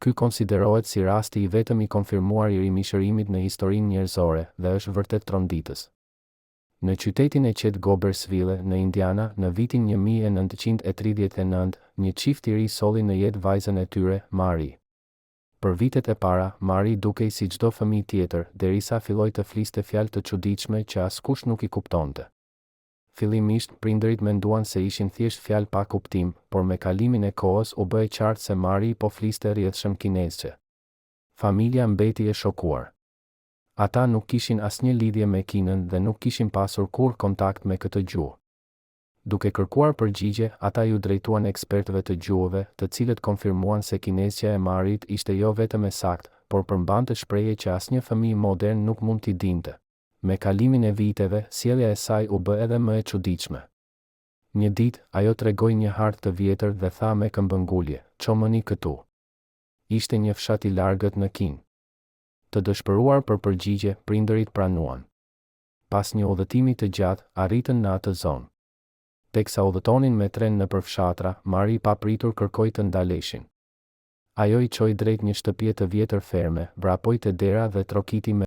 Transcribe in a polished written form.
ky konsiderohet si rasti i vetëm i konfirmuar i rimishërimit në historinë njerëzore dhe është vërtet tronditës. Në qytetin e qetë Gobersville në Indiana, në vitin 1939, një çift i ri solli në jetë vajzën e tyre, Mari. Për vitet e para, Mari dukej si çdo fëmijë tjetër, derisa filloi të fliste fjalë të çuditshme që askush nuk i kuptonte. Fillimisht, prindërit menduan se ishin thjesht fjalë pa kuptim, por me kalimin e kohës u bë e qartë se Mari po fliste rrjedhshëm kinezce. Familja mbeti e shokuar. Ata nuk kishin asnjë lidhje me Kinën dhe nuk kishin pasur kurrë kontakt me këtë gjuhë. Duke kërkuar përgjigje, ata ju drejtuan ekspertëve të gjuhëve, të cilët konfirmuan se kinezja e Marit ishte jo vetëm e saktë, por përmbante shprehje që asnjë fëmijë modern nuk mund t'i dinte. Me kalimin e viteve, sjellja e saj u bë edhe më e çuditshme. Një ditë, ajo tregoi një hartë të vjetër dhe tha me këmbëngulje, "Çomëni këtu." Ishte një fshat i largët në Kinë. Të dëshpëruar për përgjigje, prindërit pranuan. Pas një udhëtimi të gjatë, arritën në atë zonë. Teksa udhëtonin me tren nëpër fshatra, Mari pa pritur kërkoi të ndaleshin. Ajo i çoi drejt një shtëpie të vjetër ferme, vrapoi te dera dhe trokiti me